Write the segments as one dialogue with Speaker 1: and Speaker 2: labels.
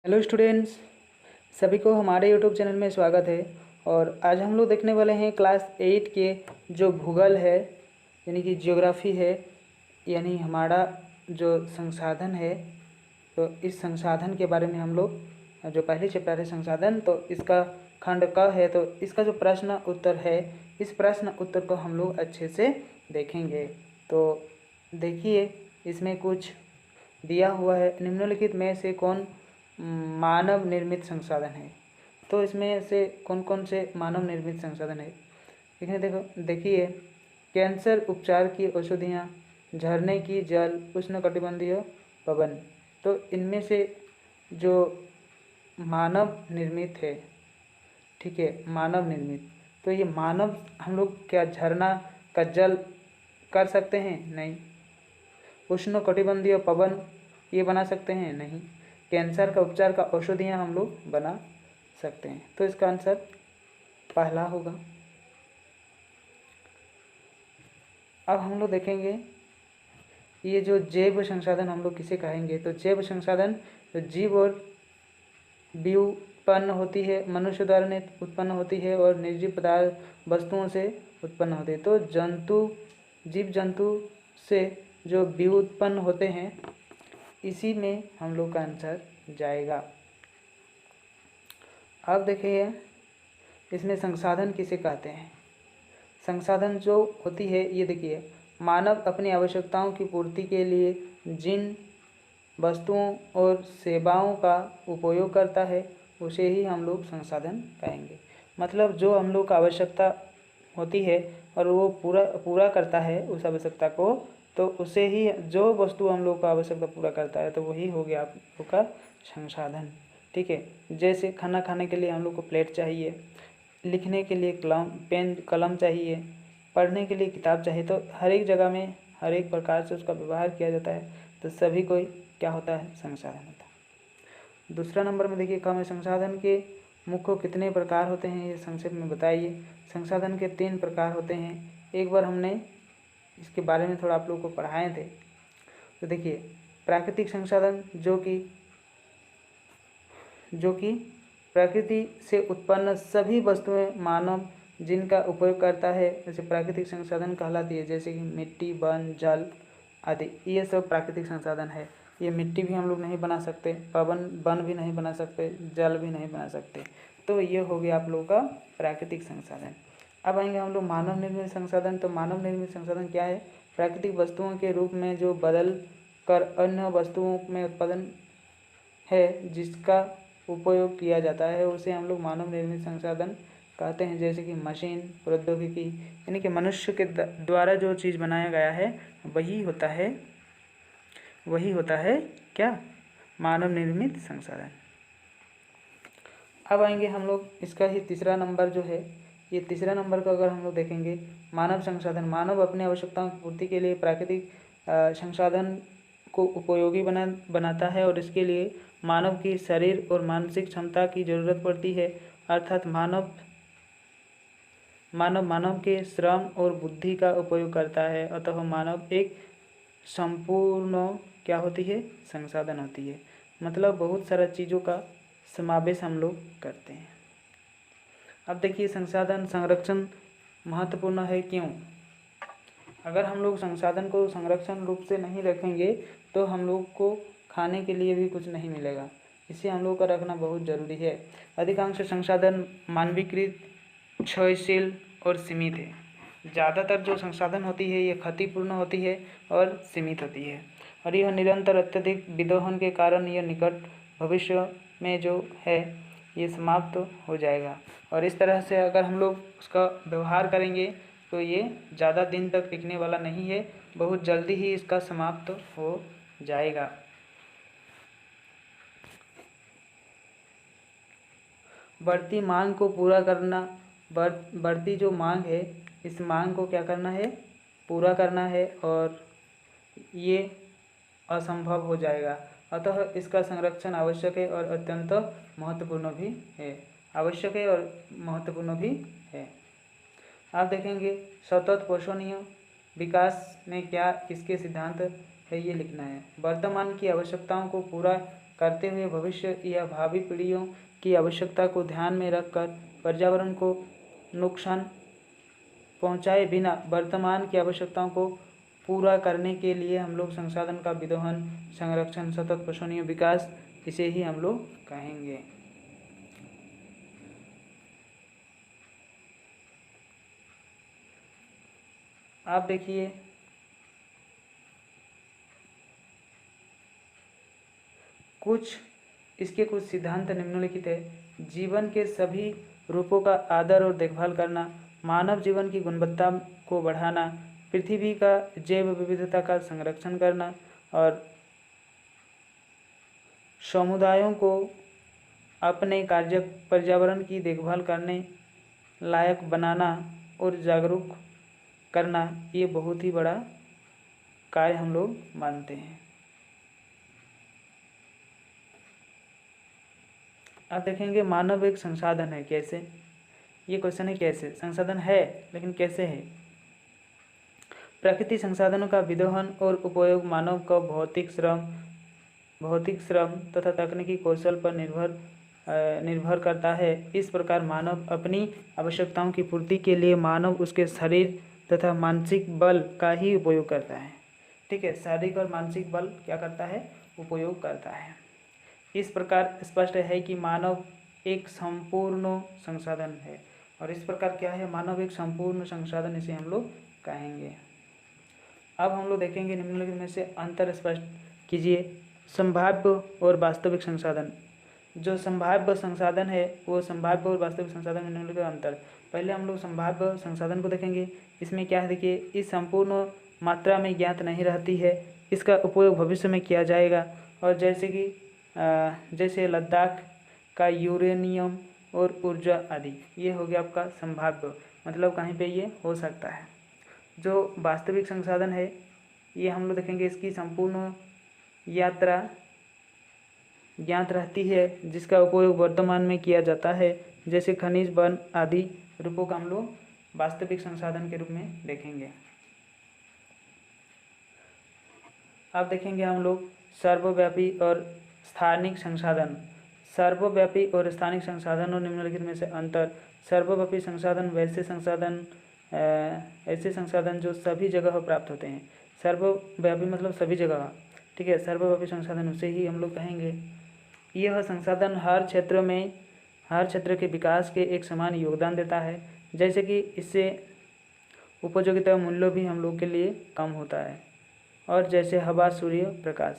Speaker 1: Hello students, सभी को हमारे यूट्यूब चैनल में स्वागत है। और आज हम लोग देखने वाले हैं क्लास 8 के जो भूगोल है यानी कि ज्योग्राफी है, यानी हमारा जो संसाधन है। तो इस संसाधन के बारे में हम लोग जो पहले चैप्टर है संसाधन, तो इसका खंड क है। तो इसका जो प्रश्न उत्तर है, इस प्रश्न उत्तर को हम लोग अच्छे से देखेंगे। तो देखिए, इसमें कुछ दिया हुआ है, निम्नलिखित में से कौन मानव निर्मित संसाधन है। तो इसमें से कौन कौन से मानव निर्मित संसाधन है, देखिए, कैंसर उपचार की औषधियाँ, झरने की जल, उष्णकटिबंधीय पवन। तो इनमें से जो मानव निर्मित है, ठीक है, मानव निर्मित, तो ये मानव हम लोग क्या झरना का जल कर सकते हैं? नहीं। उष्णकटिबंधीय पवन ये बना सकते हैं? नहीं। कैंसर का उपचार का औषधियाँ हम लोग बना सकते हैं। तो इसका आंसर पहला होगा। अब हम लोग देखेंगे ये जो जैव संसाधन हम लोग किसे कहेंगे। तो जैव संसाधन तो जीव और व्युत्पन्न होती है, मनुष्य द्वारा उत्पन्न होती है और निर्जीव पदार्थ वस्तुओं से उत्पन्न होती है। तो जीव जंतु से जो व्युत्पन्न होते हैं, इसी में हम लोग का आंसर जाएगा। अब देखिए, इसमें संसाधन किसे कहते हैं। संसाधन जो होती है, ये देखिए, मानव अपनी आवश्यकताओं की पूर्ति के लिए जिन वस्तुओं और सेवाओं का उपयोग करता है, उसे ही हम लोग संसाधन कहेंगे। मतलब जो हम लोग का आवश्यकता होती है और वो पूरा करता है उस आवश्यकता को, तो उसे ही, जो वस्तु हम लोग का आवश्यकता पूरा करता है, तो वही हो गया आप लोग का संसाधन। ठीक है, जैसे खाना खाने के लिए हम लोग को प्लेट चाहिए, लिखने के लिए पेन कलम चाहिए, पढ़ने के लिए किताब चाहिए। तो हर एक जगह में हर एक प्रकार से उसका व्यवहार किया जाता है, तो सभी कोई क्या होता है? संसाधन होता है। दूसरा नंबर में देखिए, कम संसाधन के मुख्य कितने प्रकार होते हैं, ये संक्षेप में बताइए। संसाधन के 3 प्रकार होते हैं। एक बार हमने इसके बारे में थोड़ा आप लोगों को पढ़ाए थे। तो देखिए, प्राकृतिक संसाधन जो कि प्रकृति से उत्पन्न सभी वस्तुएं मानव जिनका उपयोग करता है, जैसे प्राकृतिक संसाधन कहलाती है, जैसे कि मिट्टी, वन, जल आदि। ये सब प्राकृतिक संसाधन है। ये मिट्टी भी हम लोग नहीं बना सकते, वन भी नहीं बना सकते, जल भी नहीं बना सकते। तो ये हो गया आप लोगों का प्राकृतिक संसाधन। अब आएंगे हम लोग मानव निर्मित संसाधन। तो मानव निर्मित संसाधन क्या है? प्राकृतिक वस्तुओं के रूप में जो बदल कर अन्य वस्तुओं में उत्पादन है, जिसका उपयोग किया जाता है, उसे हम लोग मानव निर्मित संसाधन कहते हैं। जैसे कि मशीन, प्रौद्योगिकी, यानी कि मनुष्य के द्वारा जो चीज़ बनाया गया है, वही होता है क्या? मानव निर्मित संसाधन। अब आएंगे हम लोग, इसका ही तीसरा नंबर जो है, ये तीसरा नंबर को अगर हम लोग देखेंगे, मानव संसाधन। मानव अपनी आवश्यकताओं की पूर्ति के लिए प्राकृतिक संसाधन को उपयोगी बनाता है और इसके लिए मानव की शरीर और मानसिक क्षमता की जरूरत पड़ती है। अर्थात मानव के श्रम और बुद्धि का उपयोग करता है। अतः मानव एक संपूर्ण क्या होती है? संसाधन होती है। मतलब बहुत सारा चीज़ों का समावेश हम लोग करते हैं। अब देखिए, संसाधन संरक्षण महत्वपूर्ण है। क्यों? अगर हम लोग संसाधन को संरक्षण रूप से नहीं रखेंगे, तो हम लोग को खाने के लिए भी कुछ नहीं मिलेगा। इसे हम लोग का रखना बहुत ज़रूरी है। अधिकांश संसाधन मानवीकृत, क्षयशील और सीमित है। ज़्यादातर जो संसाधन होती है, ये क्षतिपूर्ण होती है और सीमित होती है, और यह निरंतर अत्यधिक विदोहन के कारण यह निकट भविष्य में जो है, ये समाप्त हो जाएगा। और इस तरह से अगर हम लोग उसका व्यवहार करेंगे, तो ये ज़्यादा दिन तक टिकने वाला नहीं है, बहुत जल्दी ही इसका समाप्त हो जाएगा। बढ़ती मांग को पूरा करना, बढ़ती जो मांग है, इस मांग को क्या करना है? पूरा करना है, और ये असंभव हो जाएगा। अतः इसका संरक्षण आवश्यक है और अत्यंत महत्वपूर्ण भी है। आवश्यक है और महत्वपूर्ण भी है। आप देखेंगे, सतत पोषणीय विकास में क्या किसके सिद्धांत है, ये लिखना है। वर्तमान की आवश्यकताओं को पूरा करते हुए भविष्य या भावी पीढ़ियों की आवश्यकता को ध्यान में रखकर पर्यावरण को नुकसान पहुंचाए बिना वर्तमान की आवश्यकताओं को पूरा करने के लिए हम लोग संसाधन का विदोहन, संरक्षण, सतत पोषणीय विकास, इसे ही हम लोग कहेंगे। आप देखिए इसके कुछ सिद्धांत निम्नलिखित है। जीवन के सभी रूपों का आदर और देखभाल करना, मानव जीवन की गुणवत्ता को बढ़ाना, पृथ्वी का जैव विविधता का संरक्षण करना और समुदायों को अपने कार्य पर्यावरण की देखभाल करने लायक बनाना और जागरूक करना, ये बहुत ही बड़ा कार्य हम लोग मानते हैं। आप देखेंगे मानव एक संसाधन है। कैसे? ये क्वेश्चन है, कैसे? संसाधन है लेकिन कैसे है? प्राकृतिक संसाधनों का विदोहन और उपयोग मानव का भौतिक श्रम तथा तकनीकी कौशल पर निर्भर करता है। इस प्रकार मानव अपनी आवश्यकताओं की पूर्ति के लिए मानव उसके शरीर तथा मानसिक बल का ही उपयोग करता है। ठीक है, शारीरिक और मानसिक बल क्या करता है? उपयोग करता है। इस प्रकार स्पष्ट है कि मानव एक संपूर्ण संसाधन है। और इस प्रकार क्या है? मानव एक संपूर्ण संसाधन, इसे हम लोग कहेंगे। अब हम लोग देखेंगे निम्नलिखित में से अंतर स्पष्ट कीजिए। संभाव्य और वास्तविक संसाधन। जो संभाव्य संसाधन है वो संभाव्य और वास्तविक संसाधन में निम्नलिखित अंतर। पहले हम लोग संभाव्य संसाधन को देखेंगे। इसमें क्या है? देखिए, इस संपूर्ण मात्रा में ज्ञात नहीं रहती है, इसका उपयोग भविष्य में किया जाएगा। और जैसे लद्दाख का यूरेनियम और ऊर्जा आदि, ये हो गया आपका संभाव्य, मतलब कहीं पे ये हो सकता है। जो वास्तविक संसाधन है ये हम लोग देखेंगे, इसकी संपूर्ण यात्रा ज्ञात रहती है, जिसका उपयोग वर्तमान में किया जाता है। जैसे खनिज, वन आदि रूपों का हम लोग वास्तविक संसाधन के रूप में देखेंगे। अब देखेंगे हम लोग सर्वव्यापी और स्थानिक संसाधन। सर्वव्यापी और स्थानिक संसाधनों निम्नलिखित में से अंतर। सर्वव्यापी संसाधन ऐसे संसाधन जो सभी जगह प्राप्त होते हैं। सर्वव्यापी मतलब सभी जगह। ठीक है, सर्वव्यापी संसाधन उसे ही हम लोग कहेंगे। यह संसाधन हर क्षेत्र के विकास के एक समान योगदान देता है। जैसे कि इससे उपयोगिता मूल्य भी हम लोग के लिए कम होता है। और जैसे हवा, सूर्य प्रकाश।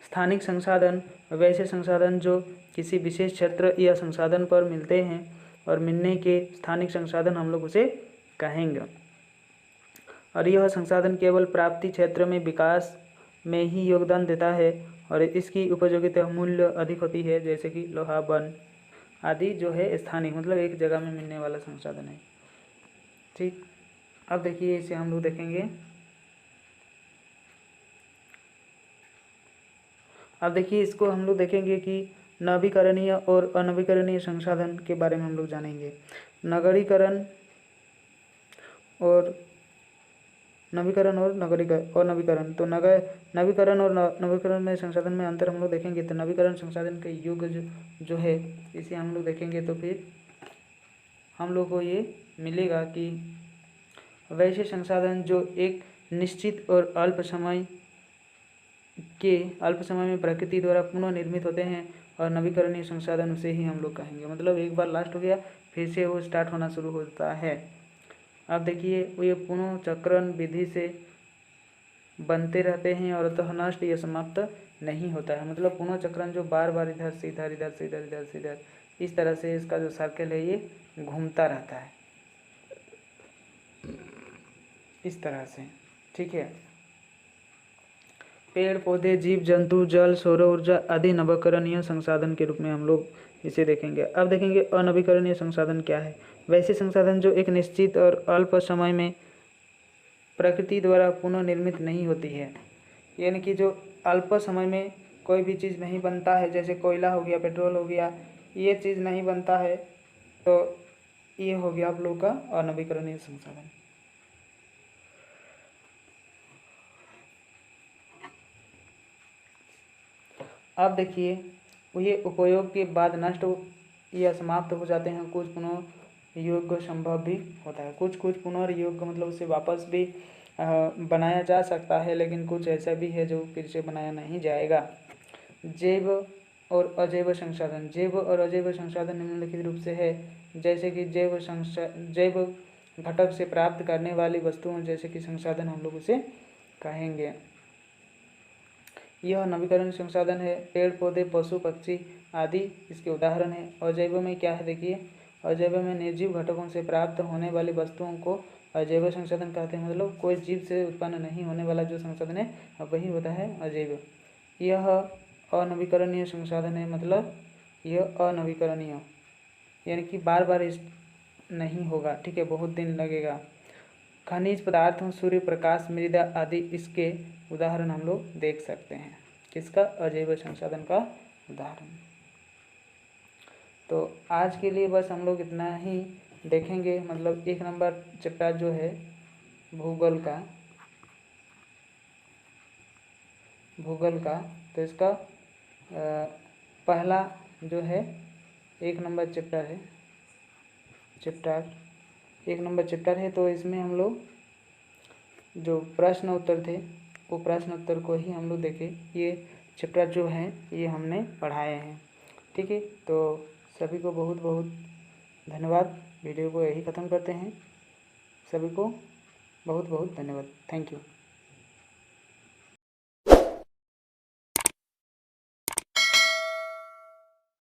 Speaker 1: स्थानिक संसाधन वैसे संसाधन जो किसी विशेष क्षेत्र या संसाधन पर मिलते हैं और मिलने के स्थानिक संसाधन हम लोग उसे कहेंगे। और यह संसाधन केवल प्राप्ति क्षेत्र में विकास में ही योगदान देता है और इसकी उपयोगिता मूल्य अधिक होती है। जैसे कि लोहा, वन आदि जो है स्थानिक, मतलब एक जगह में मिलने वाला संसाधन है। ठीक, अब देखिए इसे हम लोग देखेंगे। अब देखिए इसको हम लोग देखेंगे कि नवीकरणीय और अनवीकरणीय संसाधन के बारे में हम लोग जानेंगे। नवीकरण और नवीकरण। तो नवीकरण और नवीकरण में संसाधन में अंतर हम लोग देखेंगे। तो नवीकरण संसाधन के युग जो है इसे हम लोग देखेंगे, तो फिर हम लोग को ये मिलेगा कि वैसे संसाधन जो एक निश्चित और अल्प समय में प्रकृति द्वारा पुनः निर्मित होते हैं। और नवीकरणीय संसाधन उसे ही हम लोग कहेंगे, मतलब एक बार लास्ट हो गया फिर से वो स्टार्ट होना शुरू होता है। अब देखिए ये पुनः चक्रण विधि से बनते रहते हैं और अतः नष्ट या समाप्त नहीं होता है। मतलब पुनः चक्रण जो बार बार इधर से इधर, इधर से इधर, इधर से इधर, इस तरह से इसका जो सर्कल है ये घूमता रहता है, इस तरह से। ठीक है, पेड़ पौधे, जीव जंतु, जल, सौर ऊर्जा आदि नवीकरणीय संसाधन के रूप में हम लोग इसे देखेंगे। अब देखेंगे अनवीकरणीय संसाधन क्या है। वैसे संसाधन जो एक निश्चित और अल्प समय में प्रकृति द्वारा पुनः निर्मित नहीं होती है, यानी कि जो अल्प समय में कोई भी चीज़ नहीं बनता है, जैसे कोयला हो गया, पेट्रोल हो गया, ये चीज़ नहीं बनता है, तो ये हो गया आप लोग का अनवीकरणीय संसाधन। अब देखिए ये उपयोग के बाद नष्ट या समाप्त हो जाते हैं, कुछ पुनर्योग संभव भी होता है। कुछ पुनर्योग मतलब उसे वापस भी बनाया जा सकता है, लेकिन कुछ ऐसा भी है जो फिर से बनाया नहीं जाएगा। जैव और अजैव संसाधन। जैव और अजैव संसाधन निम्नलिखित रूप से है, जैसे कि जैव घटक से प्राप्त करने वाली वस्तुओं जैसे कि संसाधन हम लोग उसे कहेंगे। यह नवीकरण संसाधन है, पेड़ पौधे पशु पक्षी आदि इसके उदाहरण है। अजैव में क्या है देखिए, अजैव में निर्जीव घटकों से प्राप्त होने वाली वस्तुओं को अजैव संसाधन कहते हैं, मतलब कोई जीव से उत्पन्न नहीं होने वाला जो संसाधन है वही होता है अजैव। यह अनवीकरणीय संसाधन है, मतलब यह अनवीकरणीय यानी कि बार बार इस नहीं होगा, ठीक है, बहुत दिन लगेगा। खनिज पदार्थों, सूर्य प्रकाश, मृदा आदि इसके उदाहरण हम लोग देख सकते हैं। किसका? अजैव संसाधन का उदाहरण। तो आज के लिए बस हम लोग इतना ही देखेंगे, मतलब 1 नंबर चैप्टर जो है भूगोल का, तो इसका पहला जो है 1 नंबर चैप्टर है, 1 नंबर चैप्टर है। तो इसमें हम लोग जो प्रश्न उत्तर थे वो प्रश्न उत्तर को ही हम लोग देखें। ये चैप्टर जो है ये हमने पढ़ाए हैं, ठीक है। तो सभी को बहुत बहुत धन्यवाद। वीडियो को यही ख़त्म करते हैं। सभी को बहुत बहुत धन्यवाद। Thank you.